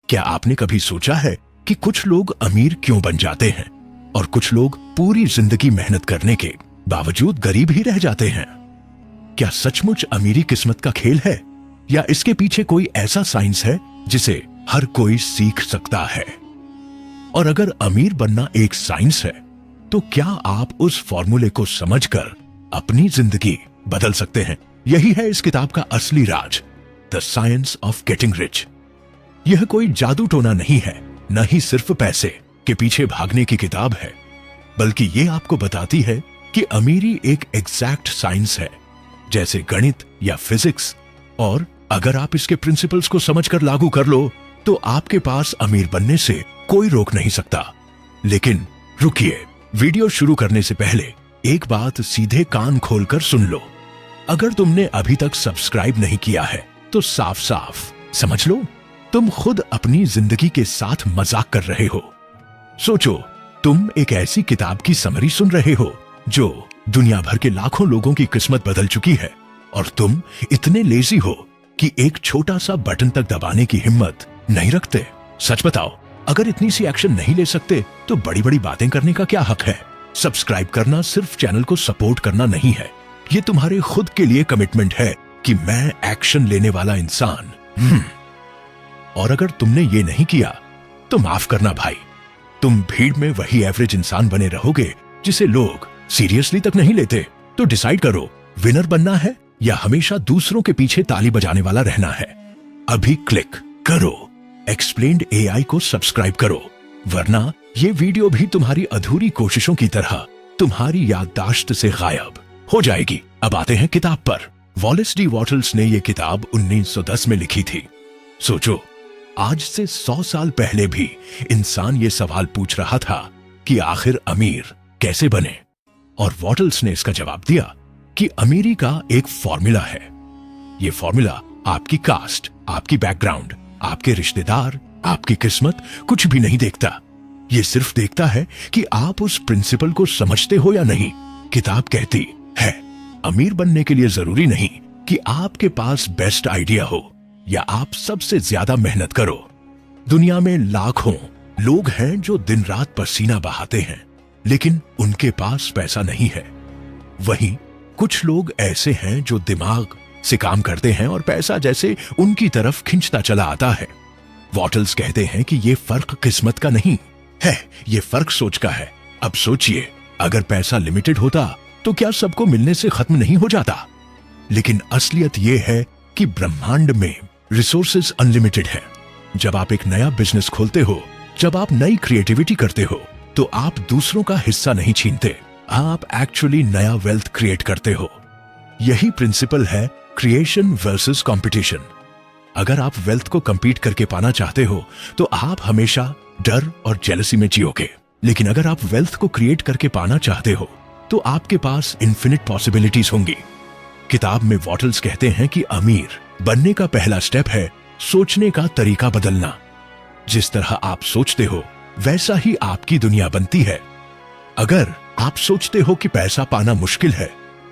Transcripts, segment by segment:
क्या आपने कभी सोचा है कि कुछ लोग अमीर क्यों बन जाते हैं और कुछ लोग पूरी जिंदगी मेहनत करने के बावजूद गरीब ही रह जाते हैं? क्या सचमुच अमीरी किस्मत का खेल है या इसके पीछे कोई ऐसा साइंस है जिसे हर कोई सीख सकता है? और अगर अमीर बनना एक साइंस है तो क्या आप उस फॉर्मूले को समझकर अपनी जिंदगी बदल सकते हैं? यही है इस किताब का असली राज, the science of getting rich. यह कोई जादू टोना नहीं है, न ही सिर्फ पैसे के पीछे भागने की किताब है, बल्कि ये आपको बताती है कि अमीरी एक एग्जैक्ट साइंस है, जैसे गणित या फिजिक्स, और अगर आप इसके प्रिंसिपल्स को समझकर लागू कर लो तो आपके पास अमीर बनने से कोई रोक नहीं सकता। लेकिन रुकिए, वीडियो शुरू करने से पहले एक बात सीधे कान खोलकर सुन लो। अगर तुमने अभी तक सब्सक्राइब नहीं किया है तो साफ साफ समझ लो तुम खुद अपनी जिंदगी के साथ मजाक कर रहे हो। सोचो, तुम एक ऐसी किताब की समरी सुन रहे हो जो दुनिया भर के लाखों लोगों की किस्मत बदल चुकी है, और तुम इतने लेजी हो कि एक छोटा सा बटन तक दबाने की हिम्मत नहीं रखते। सच बताओ, अगर इतनी सी एक्शन नहीं ले सकते तो बड़ी बड़ी बातें करने का क्या हक है? सब्सक्राइब करना सिर्फ चैनल को सपोर्ट करना नहीं है, ये तुम्हारे खुद के लिए कमिटमेंट है कि मैं एक्शन लेने वाला इंसान। और अगर तुमने ये नहीं किया तो माफ करना भाई, तुम भीड़ में वही एवरेज इंसान बने रहोगे जिसे लोग सीरियसली तक नहीं लेते। तो डिसाइड करो, विनर बनना है या हमेशा दूसरों के पीछे ताली बजाने वाला रहना है। अभी क्लिक करो, एक्सप्लेन्ड एआई को सब्सक्राइब करो, वरना ये वीडियो भी तुम्हारी अधूरी कोशिशों की तरह तुम्हारी याददाश्त से गायब हो जाएगी। अब आते हैं किताब पर। वॉलेस डी वॉटल्स ने यह किताब 1910 में लिखी थी। सोचो, आज से 100 साल पहले भी इंसान ये सवाल पूछ रहा था कि आखिर अमीर कैसे बने, और वॉटल्स ने इसका जवाब दिया कि अमीरी का एक फॉर्मूला है। ये फॉर्मूला आपकी कास्ट, आपकी बैकग्राउंड, आपके रिश्तेदार, आपकी किस्मत कुछ भी नहीं देखता। ये सिर्फ देखता है कि आप उस प्रिंसिपल को समझते हो या नहीं। किताब कहती है, अमीर बनने के लिए जरूरी नहीं कि आपके पास बेस्ट आइडिया हो या आप सबसे ज्यादा मेहनत करो। दुनिया में लाखों लोग हैं जो दिन रात पसीना बहाते हैं, लेकिन उनके पास पैसा नहीं है। वहीं कुछ लोग ऐसे हैं जो दिमाग से काम करते हैं और पैसा जैसे उनकी तरफ खिंचता चला आता है। वॉटल्स कहते हैं कि ये फर्क किस्मत का नहीं है, ये फर्क सोच का है। अब सोचिए, अगर पैसा लिमिटेड होता तो क्या सबको मिलने से खत्म नहीं हो जाता? लेकिन असलियत यह है कि ब्रह्मांड में रिसोर्सेज अनलिमिटेड है। जब आप एक नया बिजनेस खोलते हो, जब आप नई क्रिएटिविटी करते हो, तो आप दूसरों का हिस्सा नहीं छीनते, आप एक्चुअली नया वेल्थ क्रिएट करते हो। यही प्रिंसिपल है क्रिएशन वर्सेस कंपटीशन। अगर आप वेल्थ को कंपीट करके पाना चाहते हो तो आप हमेशा डर और जेलसी में जियोगे, लेकिन अगर आप वेल्थ को क्रिएट करके पाना चाहते हो तो आपके पास इन्फिनिट पॉसिबिलिटीज होंगी। किताब में वॉटल्स कहते हैं कि अमीर बनने का पहला स्टेप है सोचने का तरीका बदलना। जिस तरह आप सोचते हो वैसा ही आपकी दुनिया बनती है। अगर आप सोचते हो कि पैसा पाना मुश्किल है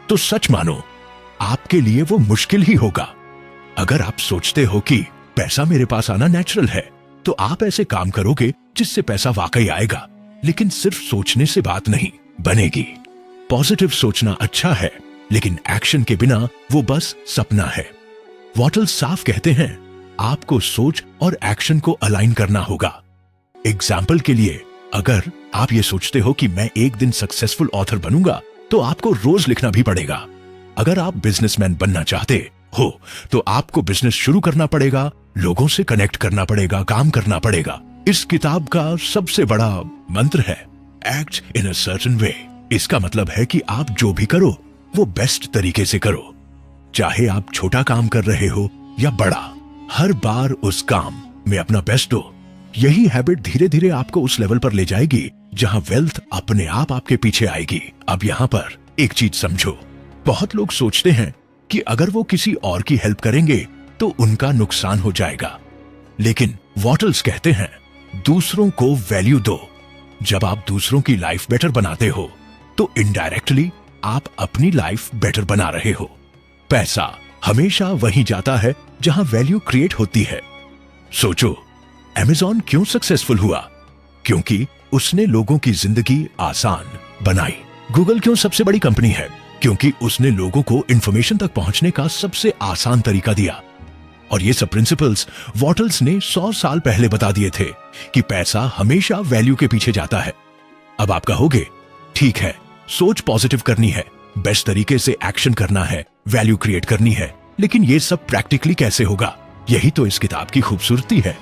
तो सच मानो आपके लिए वो मुश्किल ही होगा। अगर आप सोचते हो कि पैसा मेरे पास आना नेचुरल है तो आप ऐसे काम करोगे जिससे पैसा वाकई आएगा, लेकिन सिर्फ सोचने से बात नहीं बनेगी। पॉजिटिव सोचना अच्छा है, लेकिन एक्शन के बिना वो बस सपना है। वॉटल्स साफ कहते हैं, आपको सोच और एक्शन को अलाइन करना होगा। एग्जाम्पल के लिए, अगर आप ये सोचते हो कि मैं एक दिन सक्सेसफुल ऑथर बनूंगा तो आपको रोज लिखना भी पड़ेगा। अगर आप बिजनेसमैन बनना चाहते हो तो आपको बिजनेस शुरू करना पड़ेगा, लोगों से कनेक्ट करना पड़ेगा, काम करना पड़ेगा। इस किताब का सबसे बड़ा मंत्र है act in a certain way. इसका मतलब है कि आप जो भी करो वो बेस्ट तरीके से करो। चाहे आप छोटा काम कर रहे हो या बड़ा, हर बार उस काम में अपना बेस्ट दो। यही हैबिट धीरे धीरे आपको उस लेवल पर ले जाएगी जहां वेल्थ अपने आप आपके पीछे आएगी। अब यहां पर एक चीज समझो, बहुत लोग सोचते हैं कि अगर वो किसी और की हेल्प करेंगे तो उनका नुकसान हो जाएगा, लेकिन वॉटल्स कहते हैं दूसरों को वैल्यू दो। जब आप दूसरों की लाइफ बेटर बनाते हो तो इनडायरेक्टली आप अपनी लाइफ बेटर बना रहे हो। पैसा हमेशा वहीं जाता है जहां वैल्यू क्रिएट होती है। सोचो, अमेज़न क्यों सक्सेसफुल हुआ? क्योंकि उसने लोगों की जिंदगी आसान बनाई। गूगल क्यों सबसे बड़ी कंपनी है? क्योंकि उसने लोगों को इंफॉर्मेशन तक पहुंचने का सबसे आसान तरीका दिया। और ये सब प्रिंसिपल्स वॉटल्स ने 100 साल पहले बता दिए थे कि पैसा हमेशा वैल्यू के पीछे जाता है। अब आप कहोगे, ठीक है, सोच पॉजिटिव करनी है, बेस्ट तरीके से एक्शन करना है, वैल्यू क्रिएट करनी है, लेकिन ये सब प्रैक्टिकली कैसे होगा? यही तो इस किताब की खूबसूरती है।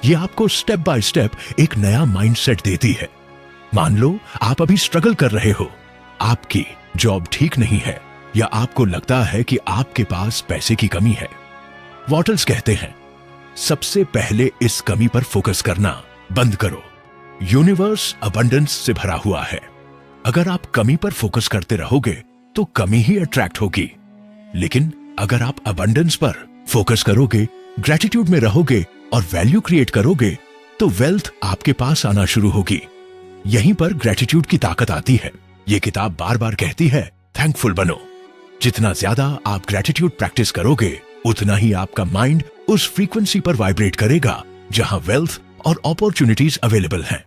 ये आपको स्टेप बाय स्टेप एक नया माइंडसेट देती है। मान लो आप अभी स्ट्रगल कर रहे हो, आपकी जॉब ठीक नहीं है, या आपको लगता है कि आपके पास पैसे की कमी है। वॉटल्स कहते हैं, सबसे पहले इस कमी पर फोकस करना बंद करो। यूनिवर्स अबंडेंस से भरा हुआ है। अगर आप कमी पर फोकस करते रहोगे तो कमी ही अट्रैक्ट होगी, लेकिन अगर आप अबंडेंस पर फोकस करोगे, ग्रेटिट्यूड में रहोगे और वैल्यू क्रिएट करोगे, तो वेल्थ आपके पास आना शुरू होगी। यहीं पर ग्रेटिट्यूड की ताकत आती है। यह किताब बार बार कहती है, थैंकफुल बनो। जितना ज्यादा आप ग्रेटिट्यूड प्रैक्टिस करोगे, उतना ही आपका माइंड उस फ्रीक्वेंसी पर वाइब्रेट करेगा जहां वेल्थ और अपॉर्चुनिटीज अवेलेबल हैं।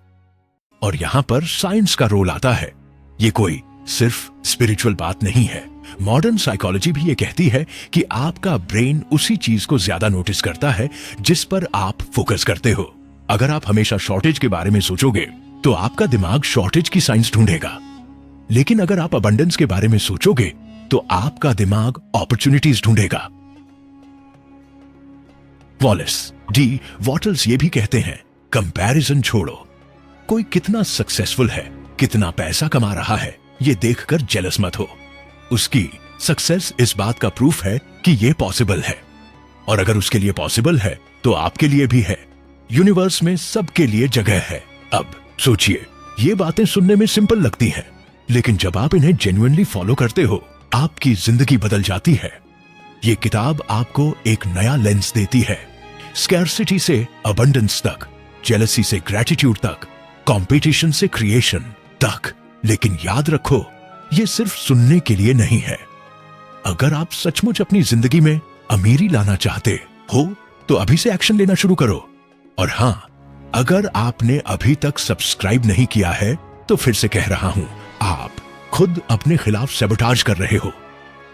और यहां पर साइंस का रोल आता है। ये कोई सिर्फ स्पिरिचुअल बात नहीं है। मॉडर्न साइकोलॉजी भी ये कहती है कि आपका ब्रेन उसी चीज को ज्यादा नोटिस करता है जिस पर आप फोकस करते हो। अगर आप हमेशा शॉर्टेज के बारे में सोचोगे तो आपका दिमाग शॉर्टेज की साइंस ढूंढेगा, लेकिन अगर आप अबंडेंस के बारे में सोचोगे तो आपका दिमाग अपॉर्चुनिटीज ढूंढेगा। वॉलेस डी वॉटल्स ये भी कहते हैं, कंपैरिजन छोड़ो। कोई कितना सक्सेसफुल है, कितना पैसा कमा रहा है, ये देखकर जेलस मत हो। उसकी सक्सेस इस बात का प्रूफ है कि ये पॉसिबल है, और अगर उसके लिए पॉसिबल है तो आपके लिए भी है। यूनिवर्स में सबके लिए जगह है। अब सोचिए, ये बातें सुनने में सिंपल लगती हैं, लेकिन जब आप इन्हें जेन्युइनली फॉलो करते हो, आपकी जिंदगी बदल जाती है। ये किताब आपको एक नया लेंस देती है, स्कैर्सिटी से अबंडेंस तक, जेलसी से ग्रेटिट्यूड तक, कंपटीशन से क्रिएशन तक। लेकिन याद रखो, ये सिर्फ सुनने के लिए नहीं है। अगर आप सचमुच अपनी जिंदगी में अमीरी लाना चाहते हो तो अभी से एक्शन लेना शुरू करो। और हां, अगर आपने अभी तक सब्सक्राइब नहीं किया है तो फिर से कह रहा हूं, आप खुद अपने खिलाफ सैबोटाज कर रहे हो।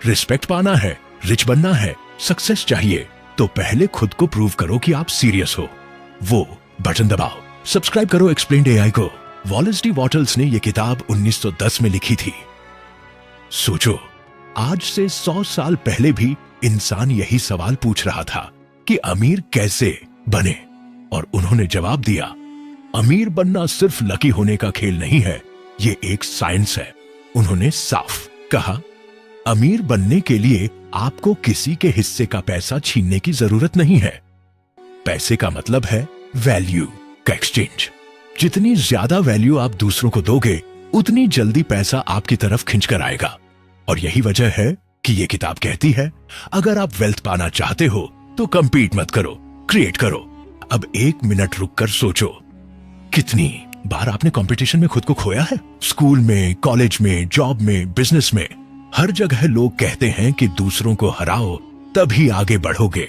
रिस्पेक्ट पाना है, रिच बनना है, सक्सेस चाहिए, तो पहले खुद को प्रूव करो कि आप सीरियस हो। वो बटन दबाओ, सब्सक्राइब करो एक्सप्लेन्ड एआई को। वॉलेस डी वॉटल्स ने यह किताब 1910 में लिखी थी। सोचो, आज से 100 साल पहले भी इंसान यही सवाल पूछ रहा था कि अमीर कैसे बने, और उन्होंने जवाब दिया, अमीर बनना सिर्फ लकी होने का खेल नहीं है, ये एक साइंस है। उन्होंने साफ कहा, अमीर बनने के लिए आपको किसी के हिस्से का पैसा छीनने की जरूरत नहीं है। पैसे का मतलब है वैल्यू का एक्सचेंज। जितनी ज्यादा वैल्यू आप दूसरों को दोगे, उतनी जल्दी पैसा आपकी तरफ खिंच कर आएगा। और यही वजह है कि यह किताब कहती है, अगर आप वेल्थ पाना चाहते हो तो कंपीट मत करो, क्रिएट करो। अब 1 मिनट रुककर सोचो, कितनी बार आपने कंपटीशन में खुद को खोया है? स्कूल में, कॉलेज में, जॉब में, बिजनेस में, हर जगह लोग कहते हैं कि दूसरों को हराओ तभी आगे बढ़ोगे।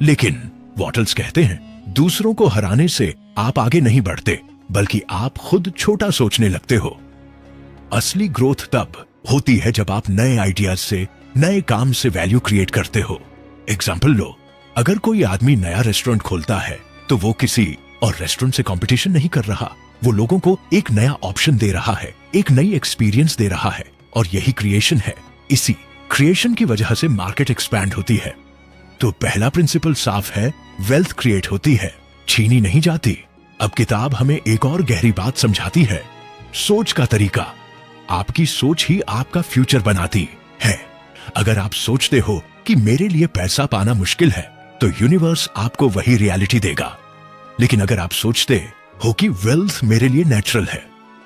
लेकिन वॉटल्स कहते हैं, दूसरों को हराने से आप आगे नहीं बढ़ते, बल्कि आप खुद छोटा सोचने लगते हो। असली ग्रोथ तब होती है जब आप नए आइडियाज से, नए काम से वैल्यू क्रिएट करते हो। एग्जाम्पल लो, अगर कोई आदमी नया रेस्टोरेंट खोलता है तो वो किसी और रेस्टोरेंट से कंपटीशन नहीं कर रहा, वो लोगों को एक नया ऑप्शन दे रहा है, एक नई एक्सपीरियंस दे रहा है, और यही क्रिएशन है। इसी क्रिएशन की वजह से मार्केट एक्सपैंड होती है। तो पहला प्रिंसिपल साफ है, वेल्थ क्रिएट होती है, छीनी नहीं जाती। अब किताब हमें एक और गहरी बात समझाती है, सोच का तरीका। आपकी सोच ही आपका फ्यूचर बनाती है। अगर आप सोचते हो कि मेरे लिए पैसा पाना मुश्किल है, तो यूनिवर्स आपको वही रियलिटी देगा। लेकिन अगर आप सोचते हो कि वेल्थ मेरे लिए नेचुरल है,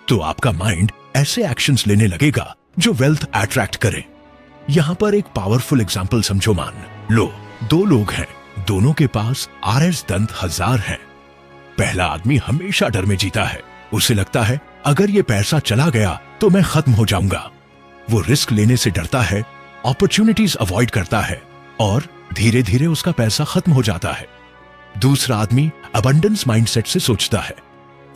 तो आपका माइंड ऐसे एक्शंस लेने लगेगा जो वेल्थ अट्रैक्ट करे। यहां पर एक पावरफुल एग्जांपल समझो। मान लो 2 लोग हैं, दोनों के पास RS दंत 1000 हैं। पहला आदमी हमेशा डर में जीता है। उसे लगता है अगर ये पैसा चला गया तो मैं खत्म हो जाऊंगा। वो रिस्क लेने से डरता है, अपॉर्चुनिटीज अवॉइड करता है, और धीरे धीरे उसका पैसा खत्म हो जाता है। दूसरा आदमी अबंडेंस माइंडसेट से सोचता है।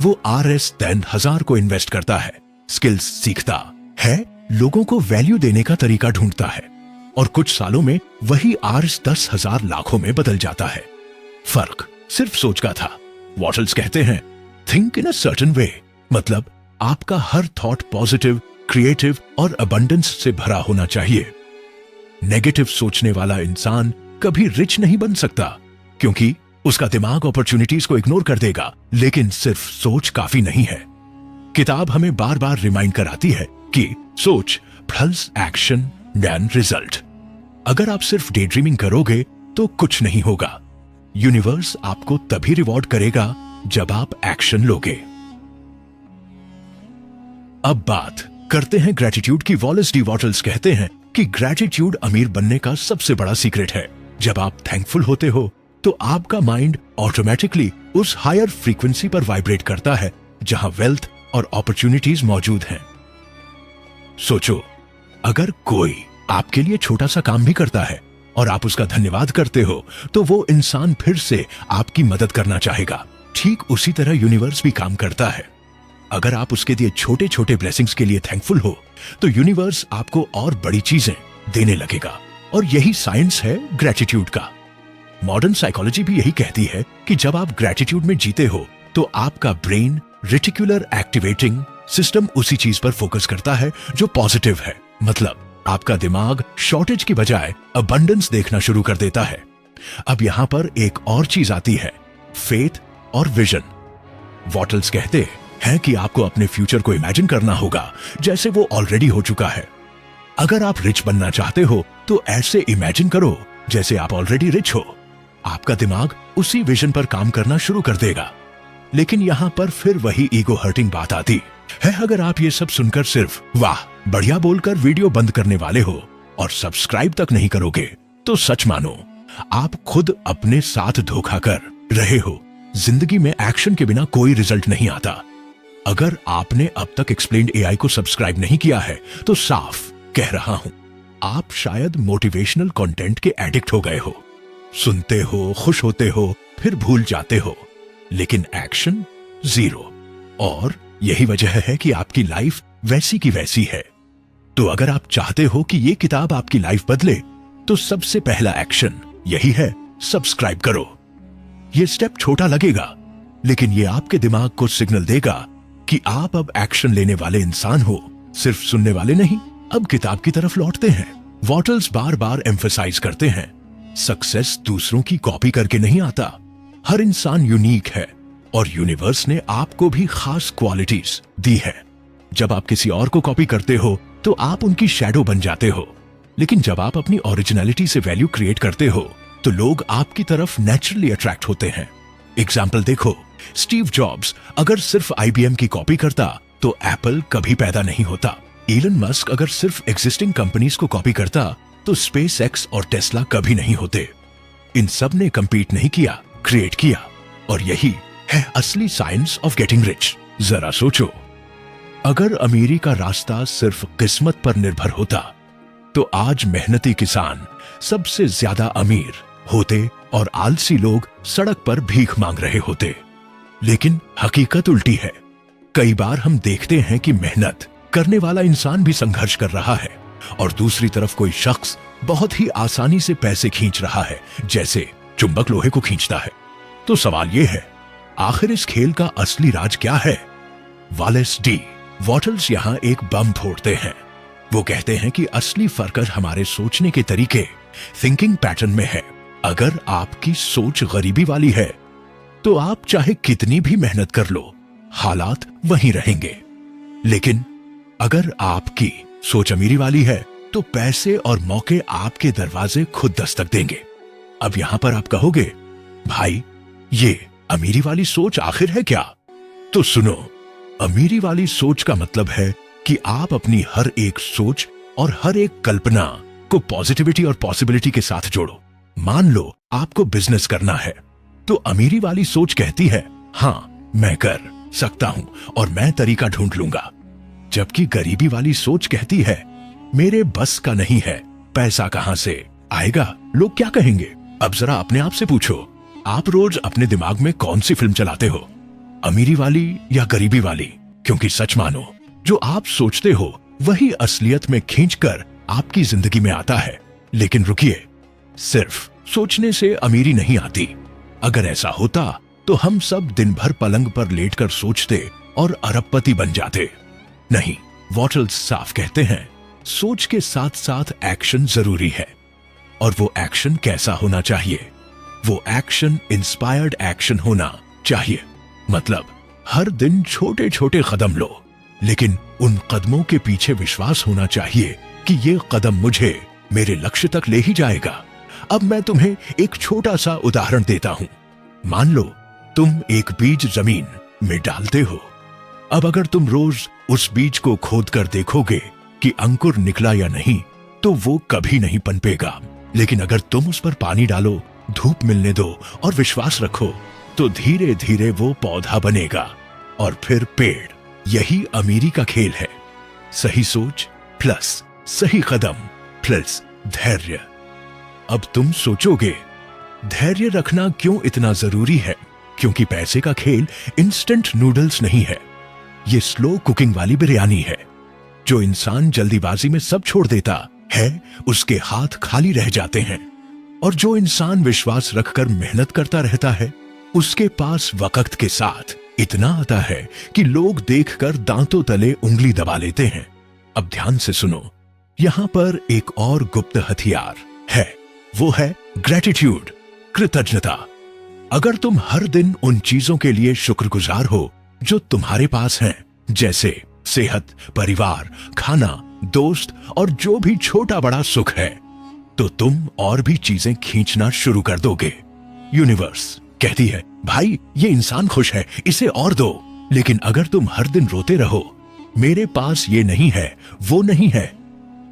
वो RS-10,000 को इन्वेस्ट करता है, स्किल्स सीखता है, लोगों को वैल्यू देने का तरीका ढूंढता है और कुछ सालों में वही RS-10,000 लाखों में बदल जाता है। फर्क सिर्फ सोच का था। वॉटल्स कहते हैं think in a certain way, मतलब आपका हर थॉट पॉजिटिव, क्रिएटिव और अबंडेंस से भरा होना चाहिए। नेगेटिव सोचने वाला इंसान कभी रिच नहीं बन सकता, क्योंकि उसका दिमाग अपॉर्चुनिटीज को इग्नोर कर देगा, लेकिन सिर्फ सोच काफी नहीं है। किताब हमें बार बार रिमाइंड कराती है कि सोच प्लस एक्शन देन रिजल्ट। अगर आप सिर्फ डे ड्रीमिंग करोगे तो कुछ नहीं होगा। यूनिवर्स आपको तभी रिवॉर्ड करेगा जब आप एक्शन लोगे। अब बात करते हैं ग्रेटिट्यूड की। वॉलेस डी वॉटल्स कहते हैं कि ग्रेटिट्यूड अमीर बनने का सबसे बड़ा सीक्रेट है। जब आप थैंकफुल होते हो तो आपका माइंड ऑटोमेटिकली उस हायर फ्रीक्वेंसी पर वाइब्रेट करता है जहां वेल्थ और अपॉर्चुनिटीज मौजूद हैं। सोचो, अगर कोई आपके लिए छोटा सा काम भी करता है और आप उसका धन्यवाद करते हो तो वो इंसान फिर से आपकी मदद करना चाहेगा। ठीक उसी तरह यूनिवर्स भी काम करता है। अगर आप उसके दिए छोटे छोटे ब्लेसिंग्स के लिए थैंकफुल हो तो यूनिवर्स आपको और बड़ी चीजें देने लगेगा। और यही साइंस है ग्रेटिट्यूड का। मॉडर्न साइकोलॉजी भी यही कहती है कि जब आप ग्रेटिट्यूड में जीते हो तो आपका ब्रेन रेटिकुलर एक्टिवेटिंग सिस्टम उसी चीज पर फोकस करता है जो पॉजिटिव है। मतलब आपका दिमाग शॉर्टेज की बजाय अबंडेंस देखना शुरू कर देता है। अब यहां पर एक और चीज आती है, फेथ और विजन। वॉटल्स कहते हैं कि आपको अपने फ्यूचर को इमेजिन करना होगा जैसे वो ऑलरेडी हो चुका है। अगर आप रिच बनना चाहते हो तो ऐसे इमेजिन करो जैसे आप ऑलरेडी रिच हो। आपका दिमाग उसी विजन पर काम करना शुरू कर देगा। लेकिन यहां पर फिर वही ईगो हर्टिंग बात आती है। अगर आप ये सब सुनकर सिर्फ वाह बढ़िया बोलकर वीडियो बंद करने वाले हो और सब्सक्राइब तक नहीं करोगे तो सच मानो आप खुद अपने साथ धोखा कर रहे हो। जिंदगी में एक्शन के बिना कोई रिजल्ट नहीं आता। अगर आपने अब तक एक्सप्लेन्ड एआई को सब्सक्राइब नहीं किया है तो साफ कह रहा हूं, आप शायद मोटिवेशनल कंटेंट के एडिक्ट हो गए हो। सुनते हो, खुश होते हो, फिर भूल जाते हो, लेकिन एक्शन जीरो। और यही वजह है कि आपकी लाइफ वैसी की वैसी है। तो अगर आप चाहते हो कि ये किताब आपकी लाइफ बदले तो सबसे पहला एक्शन यही है, सब्सक्राइब करो। ये स्टेप छोटा लगेगा, लेकिन ये आपके दिमाग को सिग्नल देगा कि आप अब एक्शन लेने वाले इंसान हो, सिर्फ सुनने वाले नहीं। अब किताब की तरफ लौटते हैं। वॉटल्स बार बार एम्फसाइज करते हैं, सक्सेस दूसरों की कॉपी करके नहीं आता। हर इंसान यूनिक है और यूनिवर्स ने आपको भी खास क्वालिटीज दी है। जब आप किसी और को कॉपी करते हो तो आप उनकी शैडो बन जाते हो, लेकिन जब आप अपनी ओरिजिनलिटी से वैल्यू क्रिएट करते हो तो लोग आपकी तरफ नेचुरली अट्रैक्ट होते हैं। एग्जाम्पल देखो, स्टीव जॉब्स अगर सिर्फ IBM की कॉपी करता तो एप्पल कभी पैदा नहीं होता। एलन मस्क अगर सिर्फ एग्जिस्टिंग कंपनीज को कॉपी करता तो SpaceX और टेस्ला कभी नहीं होते। इन सब ने कंपीट नहीं किया, क्रिएट किया। और यही है असली साइंस ऑफ गेटिंग रिच। जरा सोचो, अगर अमीरी का रास्ता सिर्फ किस्मत पर निर्भर होता तो आज मेहनती किसान सबसे ज्यादा अमीर होते और आलसी लोग सड़क पर भीख मांग रहे होते। लेकिन हकीकत उल्टी है। कई बार हम देखते हैं कि मेहनत करने वाला इंसान भी संघर्ष कर रहा है और दूसरी तरफ कोई शख्स बहुत ही आसानी से पैसे खींच रहा है, जैसे चुंबक लोहे को खींचता है। तो सवाल यह है, आखिर इस खेल का असली राज क्या है? वॉलेस डी वॉटल्स यहां एक बम फोड़ते हैं। वो कहते हैं कि असली फर्क हमारे सोचने के तरीके, थिंकिंग पैटर्न में है। अगर आपकी सोच गरीबी वाली है तो आप चाहे कितनी भी मेहनत कर लो, हालात वहीं रहेंगे। लेकिन अगर आपकी सोच अमीरी वाली है तो पैसे और मौके आपके दरवाजे खुद दस्तक देंगे। अब यहां पर आप कहोगे, भाई ये अमीरी वाली सोच आखिर है क्या? तो सुनो, अमीरी वाली सोच का मतलब है कि आप अपनी हर एक सोच और हर एक कल्पना को पॉजिटिविटी और पॉसिबिलिटी के साथ जोड़ो। मान लो आपको बिजनेस करना है तो अमीरी वाली सोच कहती है, हाँ मैं कर सकता हूं और मैं तरीका ढूंढ लूंगा। जबकि गरीबी वाली सोच कहती है, मेरे बस का नहीं है, पैसा कहां से आएगा, लोग क्या कहेंगे। अब जरा अपने आप से पूछो, आप रोज अपने दिमाग में कौन सी फिल्म चलाते हो, अमीरी वाली या गरीबी वाली? क्योंकि सच मानो, जो आप सोचते हो वही असलियत में खींचकर आपकी जिंदगी में आता है। लेकिन रुकिए, सिर्फ सोचने से अमीरी नहीं आती। अगर ऐसा होता तो हम सब दिन भर पलंग पर लेटकर सोचते और अरबपति बन जाते। नहीं, वॉटल्स साफ कहते हैं, सोच के साथ साथ एक्शन जरूरी है। और वो एक्शन कैसा होना चाहिए? वो एक्शन इंस्पायर्ड एक्शन होना चाहिए। मतलब हर दिन छोटे छोटे कदम लो, लेकिन उन कदमों के पीछे विश्वास होना चाहिए कि ये कदम मुझे मेरे लक्ष्य तक ले ही जाएगा। अब मैं तुम्हें एक छोटा सा उदाहरण देता हूं। मान लो तुम एक बीज जमीन में डालते हो। अब अगर तुम रोज उस बीज को खोद कर देखोगे कि अंकुर निकला या नहीं, तो वो कभी नहीं पनपेगा। लेकिन अगर तुम उस पर पानी डालो, धूप मिलने दो और विश्वास रखो, तो धीरे धीरे वो पौधा बनेगा और फिर पेड़। यही अमीरी का खेल है। सही सोच प्लस सही कदम प्लस धैर्य। अब तुम सोचोगे, धैर्य रखना क्यों इतना जरूरी है? क्योंकि पैसे का खेल इंस्टेंट नूडल्स नहीं है, ये स्लो कुकिंग वाली बिरयानी है। जो इंसान जल्दीबाजी में सब छोड़ देता है, उसके हाथ खाली रह जाते हैं। और जो इंसान विश्वास रखकर मेहनत करता रहता है, उसके पास वक्त के साथ इतना आता है कि लोग देखकर दांतों तले उंगली दबा लेते हैं। अब ध्यान से सुनो, यहां पर एक और गुप्त हथियार है। वो है ग्रेटिट्यूड, कृतज्ञता। अगर तुम हर दिन उन चीजों के लिए शुक्रगुजार हो जो तुम्हारे पास हैं, जैसे सेहत, परिवार, खाना, दोस्त और जो भी छोटा बड़ा सुख है, तो तुम और भी चीजें खींचना शुरू कर दोगे। यूनिवर्स कहती है, भाई ये इंसान खुश है, इसे और दो। लेकिन अगर तुम हर दिन रोते रहो, मेरे पास ये नहीं है, वो नहीं है,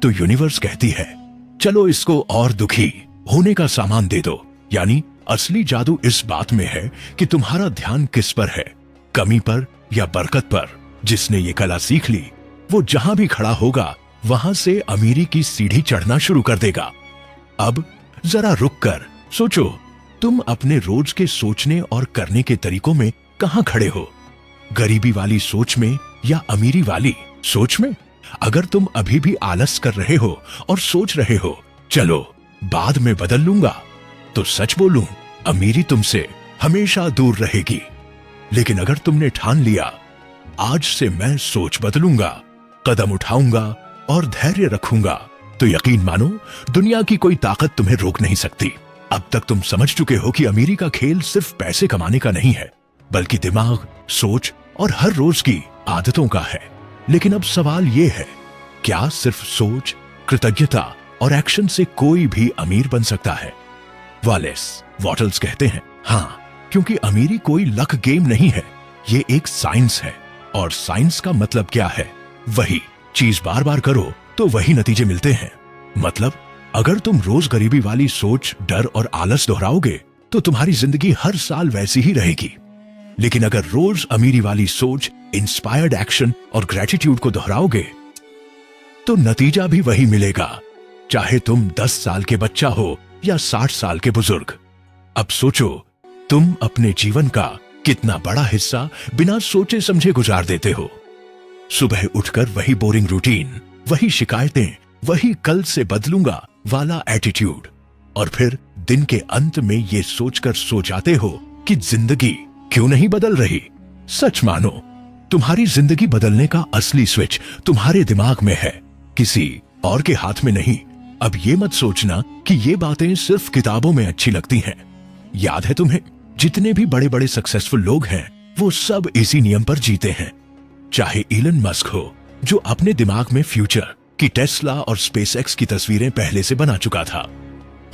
तो यूनिवर्स कहती है, चलो इसको और दुखी होने का सामान दे दो। यानी असली जादू इस बात में है कि तुम्हारा ध्यान किस पर है, कमी पर या बरकत पर। जिसने ये कला सीख ली, वो जहां भी खड़ा होगा वहां से अमीरी की सीढ़ी चढ़ना शुरू कर देगा। अब जरा रुक कर सोचो, तुम अपने रोज के सोचने और करने के तरीकों में कहां खड़े हो? गरीबी वाली सोच में या अमीरी वाली सोच में? अगर तुम अभी भी आलस कर रहे हो और सोच रहे हो, चलो बाद में बदल लूंगा, तो सच बोलूं, अमीरी तुमसे हमेशा दूर रहेगी। लेकिन अगर तुमने ठान लिया, आज से मैं सोच बदलूंगा, कदम उठाऊंगा और धैर्य रखूंगा, तो यकीन मानो, दुनिया की कोई ताकत तुम्हें रोक नहीं सकती। अब तक तुम समझ चुके हो कि अमीरी का खेल सिर्फ पैसे कमाने का नहीं है, बल्कि दिमाग, सोच और हर रोज की आदतों का है। लेकिन अब सवाल यह है, क्या सिर्फ सोच, कृतज्ञता और एक्शन से कोई भी अमीर बन सकता है? वॉटल्स कहते हैं, हाँ, क्योंकि अमीरी कोई लक गेम नहीं है, ये एक साइंस है। और साइंस का मतलब क्या है? वही चीज बार बार करो तो वही नतीजे मिलते हैं। मतलब अगर तुम रोज गरीबी वाली सोच, डर और आलस दोहराओगे, तो तुम्हारी जिंदगी हर साल वैसी ही रहेगी। लेकिन अगर रोज अमीरी वाली सोच, इंस्पायर्ड एक्शन और ग्रेटिट्यूड को दोहराओगे, तो नतीजा भी वही मिलेगा, चाहे तुम 10 साल के बच्चा हो या 60 साल के बुजुर्ग। अब सोचो, तुम अपने जीवन का कितना बड़ा हिस्सा बिना सोचे समझे गुजार देते हो। सुबह उठकर वही बोरिंग रूटीन, वही शिकायतें, वही कल से बदलूंगा वाला एटीट्यूड, और फिर दिन के अंत में ये सोचकर सो जाते हो कि जिंदगी क्यों नहीं बदल रही। सच मानो, तुम्हारी जिंदगी बदलने का असली स्विच तुम्हारे दिमाग में है, किसी और के हाथ में नहीं। अब ये मत सोचना कि ये बातें सिर्फ किताबों में अच्छी लगती हैं। याद है तुम्हें, जितने भी बड़े बड़े सक्सेसफुल लोग हैं, वो सब इसी नियम पर जीते हैं। चाहे इलन मस्क हो, जो अपने दिमाग में फ्यूचर की टेस्ला और स्पेसएक्स की तस्वीरें पहले से बना चुका था,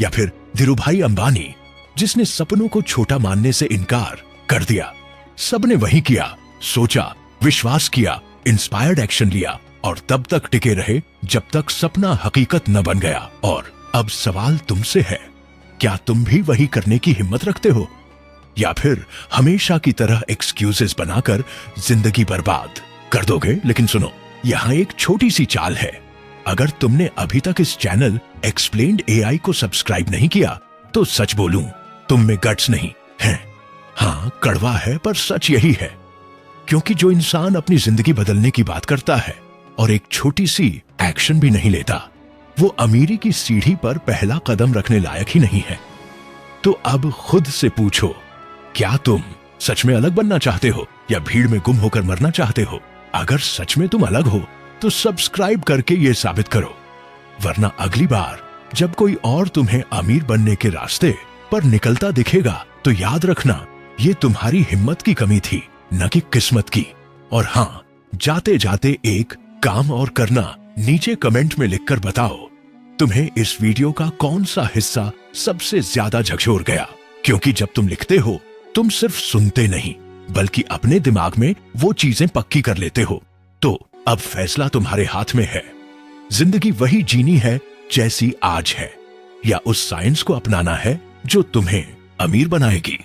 या फिर धीरूभाई अंबानी, जिसने सपनों को छोटा मानने से इनकार कर दिया। सबने वही किया, सोचा, विश्वास किया, इंस्पायर्ड एक्शन लिया और तब तक टिके रहे जब तक सपना हकीकत न बन गया। और अब सवाल तुमसे है, क्या तुम भी वही करने की हिम्मत रखते हो, या फिर हमेशा की तरह एक्सक्यूजेस बनाकर जिंदगी बर्बाद कर दोगे? लेकिन सुनो, यहां एक छोटी सी चाल है। अगर तुमने अभी तक इस चैनल एक्सप्लेन्ड एआई को सब्सक्राइब नहीं किया, तो सच बोलूं, तुम में गट्स नहीं, हैं। हाँ, कड़वा है पर सच यही है, क्योंकि जो इंसान अपनी जिंदगी बदलने की बात करता है और एक छोटी सी एक्शन भी नहीं लेता, वो अमीरी की सीढ़ी पर पहला कदम रखने लायक ही नहीं है। तो अब खुद से पूछो, क्या तुम सच में अलग बनना चाहते हो या भीड़ में गुम होकर मरना चाहते हो? अगर सच में तुम अलग हो तो सब्सक्राइब करके ये साबित करो, वरना अगली बार जब कोई और तुम्हें अमीर बनने के रास्ते पर निकलता दिखेगा तो याद रखना, ये तुम्हारी हिम्मत की कमी थी, न कि किस्मत की। और हाँ, जाते जाते एक काम और करना, नीचे कमेंट में लिखकर बताओ तुम्हें इस वीडियो का कौन सा हिस्सा सबसे ज्यादा झकझोर गया, क्योंकि जब तुम लिखते हो तुम सिर्फ सुनते नहीं बल्कि अपने दिमाग में वो चीजें पक्की कर लेते हो। तो अब फैसला तुम्हारे हाथ में है, जिंदगी वही जीनी है जैसी आज है, या उस साइंस को अपनाना है जो तुम्हें अमीर बनाएगी।